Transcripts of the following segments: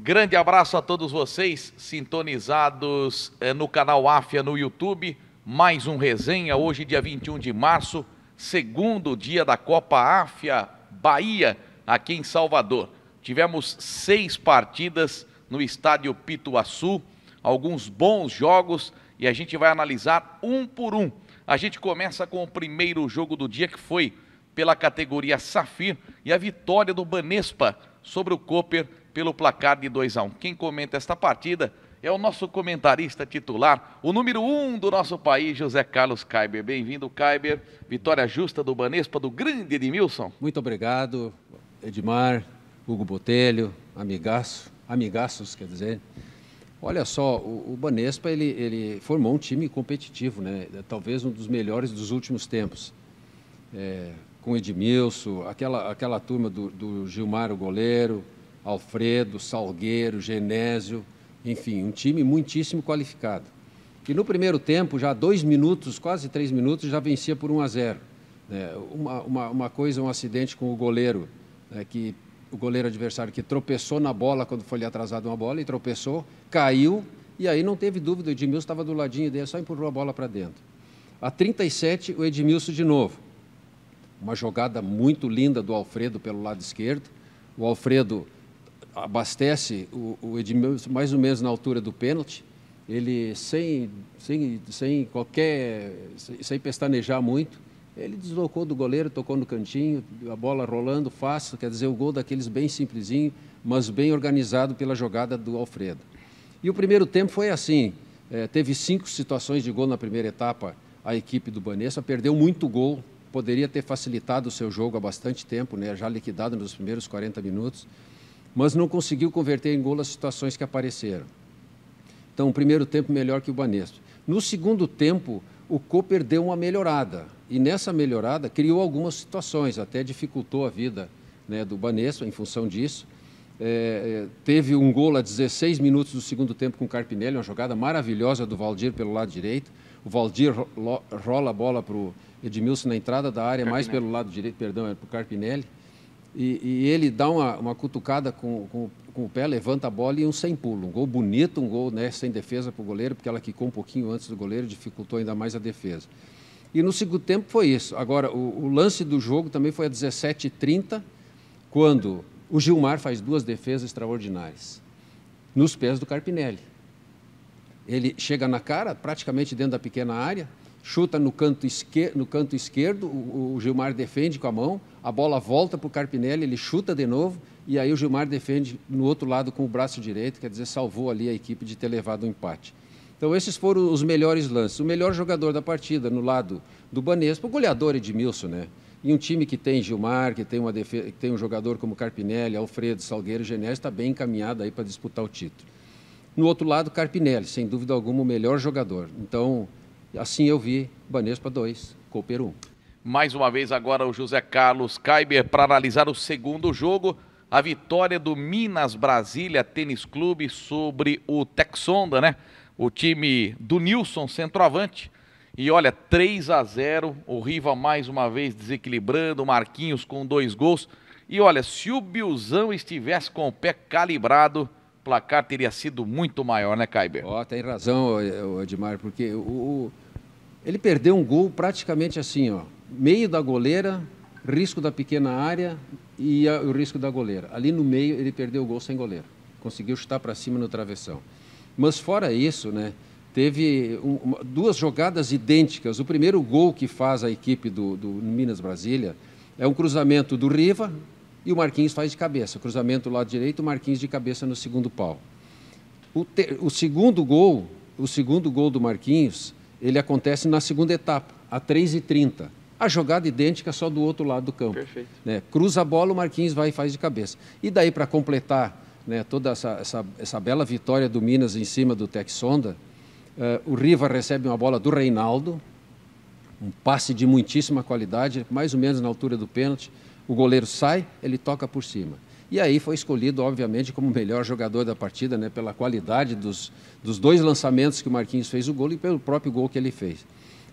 Grande abraço a todos vocês sintonizados no canal Áfia no YouTube. Mais um resenha, hoje dia 21 de março, segundo dia da Copa Áfia Bahia, aqui em Salvador. Tivemos 6 partidas no estádio Pituaçu, alguns bons jogos e a gente vai analisar um por um. A gente começa com o primeiro jogo do dia, que foi pela categoria Safir, e a vitória do Banespa sobre o Cooper pelo placar de 2-1. Quem comenta esta partida é o nosso comentarista titular, o número 1 do nosso país, José Carlos Kaiber. Bem-vindo, Kaiber. Vitória justa do Banespa, do grande Edmilson. Muito obrigado, Edmar, Hugo Botelho, amigaços, quer dizer. Olha só, o Banespa, ele formou um time competitivo, né? Talvez um dos melhores dos últimos tempos. Com Edmilson, aquela turma do Gilmar, o goleiro, Alfredo, Salgueiro, Genésio, enfim, um time muitíssimo qualificado. E no primeiro tempo, já 2 minutos, quase 3 minutos, já vencia por 1-0. Um acidente com o goleiro, o goleiro adversário que tropeçou na bola quando foi lhe atrasado uma bola, e tropeçou, caiu, e aí não teve dúvida, o Edmilson estava do ladinho dele, só empurrou a bola para dentro. A 37, o Edmilson de novo. Uma jogada muito linda do Alfredo pelo lado esquerdo. O Alfredo abastece o Edmilson mais ou menos na altura do pênalti. Ele, sem pestanejar muito, ele deslocou do goleiro, tocou no cantinho, a bola rolando fácil, quer dizer, o gol daqueles bem simplesinho, mas bem organizado pela jogada do Alfredo. E o primeiro tempo foi assim, teve 5 situações de gol na primeira etapa, a equipe do Banespa perdeu muito gol, poderia ter facilitado o seu jogo há bastante tempo, né, já liquidado nos primeiros 40 minutos, mas não conseguiu converter em gol as situações que apareceram. Então, o primeiro tempo melhor que o Banespa. No segundo tempo, o Cooper deu uma melhorada, e nessa melhorada criou algumas situações, até dificultou a vida, né, do Banespa em função disso. Teve um gol a 16 minutos do segundo tempo com o Carpinelli, uma jogada maravilhosa do Valdir pelo lado direito. O Valdir rola a bola para o Edmilson na entrada da área, mais pelo lado direito, perdão, para o Carpinelli. E ele dá uma cutucada com o pé, levanta a bola e um sem pulo. Um gol bonito, um gol, né, sem defesa para o goleiro, porque ela quicou um pouquinho antes do goleiro, dificultou ainda mais a defesa. E no segundo tempo foi isso. Agora, o lance do jogo também foi a 17h30, quando o Gilmar faz 2 defesas extraordinárias, nos pés do Carpinelli. Ele chega na cara, praticamente dentro da pequena área, chuta no canto esquerdo, o Gilmar defende com a mão, a bola volta para o Carpinelli, ele chuta de novo, e aí o Gilmar defende no outro lado com o braço direito, quer dizer, salvou ali a equipe de ter levado um empate. Então esses foram os melhores lances. O melhor jogador da partida no lado do Banespa, o goleador Edmilson, né? E um time que tem Gilmar, que tem que tem um jogador como Carpinelli, Alfredo, Salgueiro, Genésio, está bem encaminhado aí para disputar o título. No outro lado, Carpinelli, sem dúvida alguma, o melhor jogador. Então, assim eu vi Banespa 2, Cooper 1. Mais uma vez agora o José Carlos Kaiber para analisar o segundo jogo, a vitória do Minas Brasília Tênis Clube sobre o Texonda, né? O time do Nilson, centroavante. E olha, 3-0, o Riva mais uma vez desequilibrando, o Marquinhos com 2 gols. E olha, se o Bilzão estivesse com o pé calibrado, o placar teria sido muito maior, né, Kaiber? Tem razão, Edmar, porque ele perdeu um gol praticamente assim, meio da goleira, risco da pequena área e o risco da goleira. Ali no meio ele perdeu o gol sem goleiro, conseguiu chutar para cima no travessão. Mas fora isso, né, teve 2 jogadas idênticas. O primeiro gol que faz a equipe do Minas Brasília é um cruzamento do Riva e o Marquinhos faz de cabeça. Cruzamento do lado direito, o Marquinhos de cabeça no segundo pau. O segundo gol do Marquinhos, ele acontece na segunda etapa, a 3h30. A jogada idêntica só do outro lado do campo. Perfeito. Né? Cruza a bola, o Marquinhos vai e faz de cabeça. E daí, para completar, né, toda essa bela vitória do Minas em cima do Texonda, o Riva recebe uma bola do Reinaldo, um passe de muitíssima qualidade, mais ou menos na altura do pênalti. O goleiro sai, ele toca por cima. E aí foi escolhido, obviamente, como o melhor jogador da partida, né, pela qualidade dos 2 lançamentos que o Marquinhos fez o gol e pelo próprio gol que ele fez.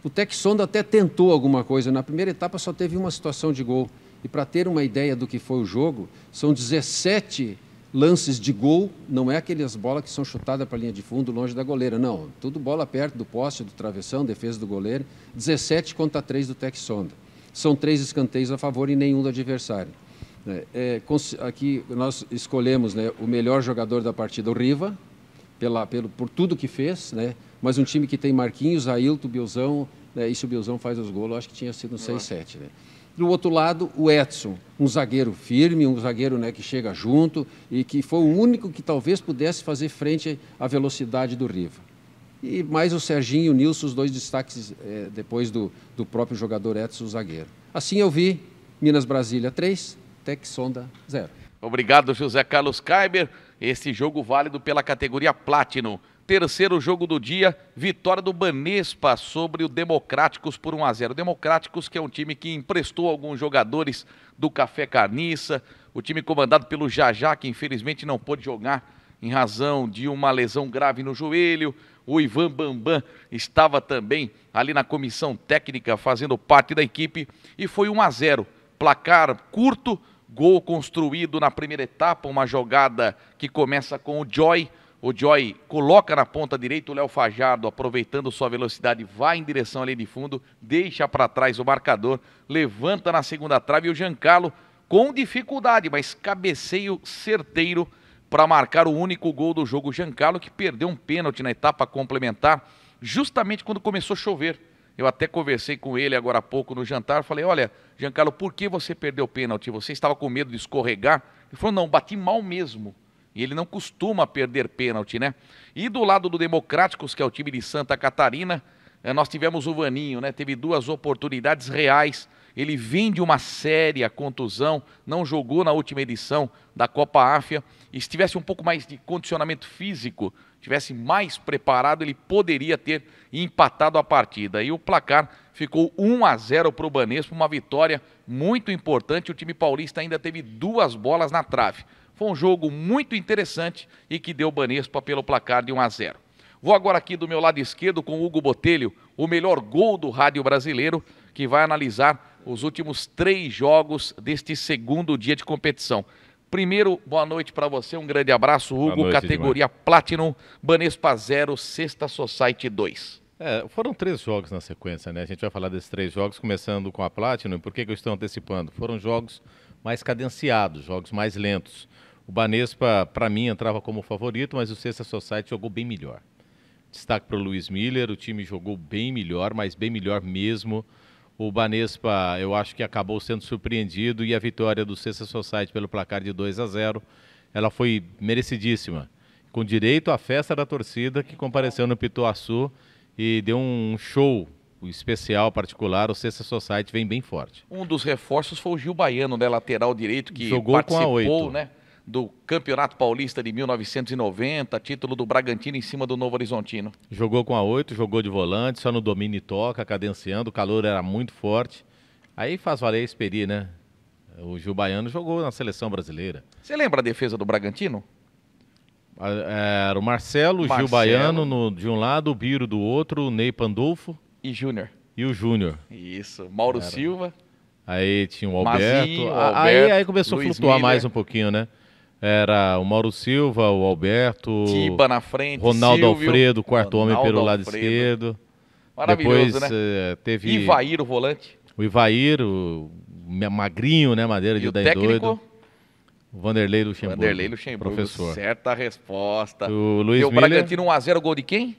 O Texonda até tentou alguma coisa. Na primeira etapa só teve uma situação de gol. E para ter uma ideia do que foi o jogo, são 17 lances de gol, não é aquelas bolas que são chutadas para a linha de fundo, longe da goleira, não. Tudo bola perto do poste, do travessão, defesa do goleiro. 17 contra 3 do Tec Sonda. São 3 escanteios a favor e nenhum do adversário. Aqui nós escolhemos, né, o melhor jogador da partida, o Riva, por tudo que fez, né, mas um time que tem Marquinhos, Ailton, Bilzão, né, e se o Bilzão faz os gols, eu acho que tinha sido um 6-7. Né. Do outro lado, o Edson, um zagueiro firme, um zagueiro, né, que chega junto e que foi o único que talvez pudesse fazer frente à velocidade do Riva. E mais o Serginho e o Nilson, os 2 destaques depois do próprio jogador Edson, o zagueiro. Assim eu vi Minas Brasília 3, Tec Sonda 0. Obrigado, José Carlos Kaiber. Esse jogo válido pela categoria Platinum. Terceiro jogo do dia, vitória do Banespa sobre o Democráticos por 1-0. Democráticos, que é um time que emprestou alguns jogadores do Café Carniça, o time comandado pelo Jajá, que infelizmente não pôde jogar em razão de uma lesão grave no joelho. O Ivan Bambam estava também ali na comissão técnica, fazendo parte da equipe, e foi 1-0. Placar curto, gol construído na primeira etapa, uma jogada que começa com o Joy. O Joy coloca na ponta direita, o Léo Fajardo, aproveitando sua velocidade, vai em direção ali de fundo, deixa para trás o marcador, levanta na segunda trave e o Giancarlo, com dificuldade, mas cabeceio certeiro para marcar o único gol do jogo. O Giancarlo, que perdeu um pênalti na etapa complementar, justamente quando começou a chover. Eu até conversei com ele agora há pouco no jantar, falei, olha, Giancarlo, por que você perdeu o pênalti? Você estava com medo de escorregar? Ele falou, não, bati mal mesmo. E ele não costuma perder pênalti, né? E do lado do Democráticos, que é o time de Santa Catarina, nós tivemos o Vaninho, né? Teve 2 oportunidades reais. Ele vem de uma séria contusão, não jogou na última edição da Copa Áfia. E se tivesse um pouco mais de condicionamento físico, tivesse mais preparado, ele poderia ter empatado a partida. E o placar ficou 1-0 para o Banespa, uma vitória muito importante. O time paulista ainda teve 2 bolas na trave. Foi um jogo muito interessante e que deu Banespa pelo placar de 1-0. Vou agora aqui do meu lado esquerdo com o Hugo Botelho, o melhor gol do rádio brasileiro, que vai analisar os últimos 3 jogos deste segundo dia de competição. Primeiro, boa noite para você, um grande abraço, Hugo, noite, categoria demais. Platinum, Banespa 0, Sexta Society 2. Foram 3 jogos na sequência, né? A gente vai falar desses 3 jogos, começando com a Platinum. Por que eu estou antecipando? Foram jogos mais cadenciados, jogos mais lentos. O Banespa, para mim, entrava como favorito, mas o Sexta Society jogou bem melhor. Destaque para o Luiz Miller, o time jogou bem melhor, mas bem melhor mesmo. O Banespa, eu acho que acabou sendo surpreendido, e a vitória do Sexta Society pelo placar de 2-0, ela foi merecidíssima. Com direito à festa da torcida que compareceu no Pituaçu e deu um show especial, particular. O Sexta Society vem bem forte. Um dos reforços foi o Gil Baiano, né, lateral direito, que jogou participou, com a 8. Né, do Campeonato Paulista de 1990, título do Bragantino em cima do Novo Horizontino. Jogou com a 8, jogou de volante, só no domínio e toca, cadenciando, o calor era muito forte. Aí faz valer a experiência, né? O Gil Baiano jogou na seleção brasileira. Você lembra a defesa do Bragantino? Era o Marcelo, Gil Baiano de um lado, o Biro do outro, o Ney Pandolfo. E Júnior. E o Júnior. Isso, Mauro Silva. Aí tinha o Alberto. Mazinho, aí começou Luiz a flutuar Miller. mais um pouquinho, né? Era o Mauro Silva, o Alberto, Tiba na frente, Ronaldo Silvio, Alfredo, quarto Ronaldo homem pelo lado Alfredo. esquerdo. Maravilhoso, Depois teve Ivair, o volante. o Ivair, o magrinho, né? Madeira E de o dar técnico? doido. O Vanderlei Luxemburgo. Vanderlei Luxemburgo, professor. certa resposta. O Luiz Deu Miller... Bragantino 1-0, gol de quem?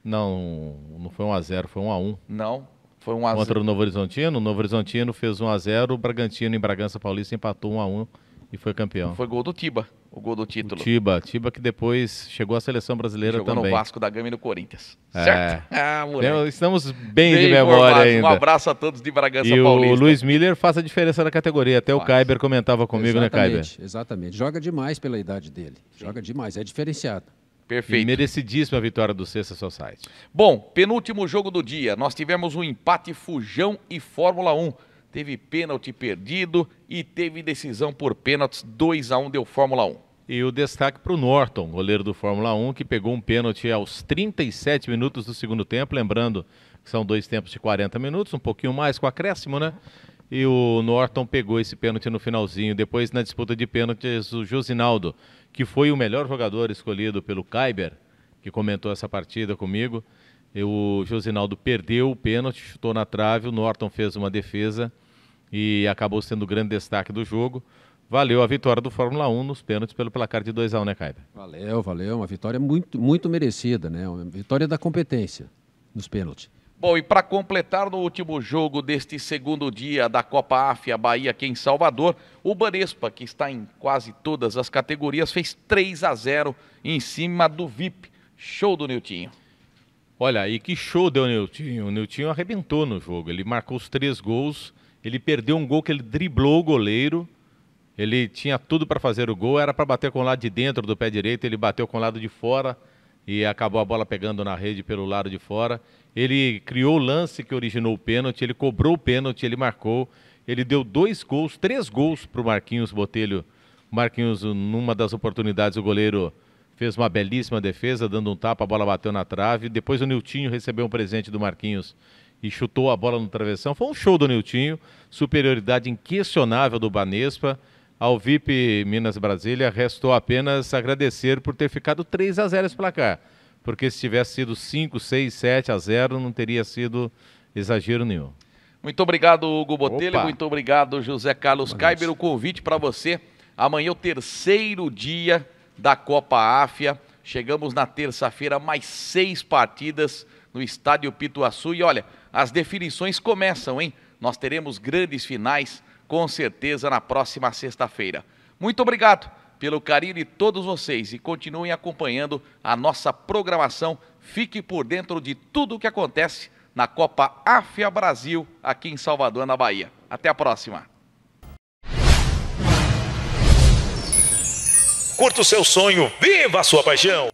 Não foi 1-0, foi 1-1. Não, foi 1-0. Contra o Novo Horizontino. O Novo Horizontino fez 1-0, o Bragantino em Bragança Paulista empatou 1-1 e foi campeão. Foi gol do Tiba, o gol do título. O Tiba que depois chegou à seleção brasileira jogou também. no Vasco da Gama e no Corinthians. Certo? Moleque. Estamos bem de memória ainda. Um abraço a todos de Bragança e Paulista. O Luiz Miller faz a diferença na categoria. Até o Kaiber comentava comigo, né, Kaiber? Exatamente. Joga demais pela idade dele. Joga demais, é diferenciado. Perfeito. E merecidíssima a vitória do Sexta Society. Bom, penúltimo jogo do dia. Nós tivemos um empate Fujão e Fórmula 1. Teve pênalti perdido e teve decisão por pênaltis. 2-1 deu Fórmula 1. E o destaque para o Norton, goleiro do Fórmula 1, que pegou um pênalti aos 37 minutos do segundo tempo. Lembrando que são 2 tempos de 40 minutos, um pouquinho mais com acréscimo, né? e o Norton pegou esse pênalti no finalzinho. Depois, na disputa de pênaltis, o Josinaldo, que foi o melhor jogador escolhido pelo Kaiber, que comentou essa partida comigo, o Josinaldo perdeu o pênalti, chutou na trave, o Norton fez uma defesa e acabou sendo o grande destaque do jogo. Valeu a vitória do Fórmula 1 nos pênaltis pelo placar de 2-1, né, Kaiber? Valeu. Uma vitória muito merecida, né? Uma vitória da competência nos pênaltis. Bom, e para completar, no último jogo deste segundo dia da Copa Áfia Bahia aqui em Salvador, o Banespa, que está em quase todas as categorias, fez 3-0 em cima do VIP. Show do Niltinho. Olha, e que show deu o Niltinho. O Niltinho arrebentou no jogo. Ele marcou os 3 gols. Ele perdeu um gol que ele driblou o goleiro. Ele tinha tudo para fazer o gol. Era para bater com o lado de dentro do pé direito. Ele bateu com o lado de fora e acabou a bola pegando na rede pelo lado de fora. Ele criou o lance que originou o pênalti. Ele cobrou o pênalti, ele marcou. Ele deu 3 gols para o Marquinhos Botelho. O Marquinhos, numa das oportunidades, o goleiro fez uma belíssima defesa, dando um tapa, a bola bateu na trave. Depois o Niltinho recebeu um presente do Marquinhos e chutou a bola no travessão. Foi um show do Niltinho, superioridade inquestionável do Banespa. Ao VIP Minas Brasília, restou apenas agradecer por ter ficado 3-0 esse placar. Porque se tivesse sido 5, 6, 7-0, não teria sido exagero nenhum. Muito obrigado, Hugo Botelho. Opa. Muito obrigado, José Carlos Kaiber. O convite para você. Amanhã é o terceiro dia da Copa Áfia. Chegamos na terça-feira, mais 6 partidas no Estádio Pituaçu. E olha, as definições começam, hein? Nós teremos grandes finais, com certeza, na próxima sexta-feira. Muito obrigado pelo carinho de todos vocês e continuem acompanhando a nossa programação. Fique por dentro de tudo o que acontece na Copa Áfia Brasil, aqui em Salvador, na Bahia. Até a próxima. Curta o seu sonho, viva a sua paixão!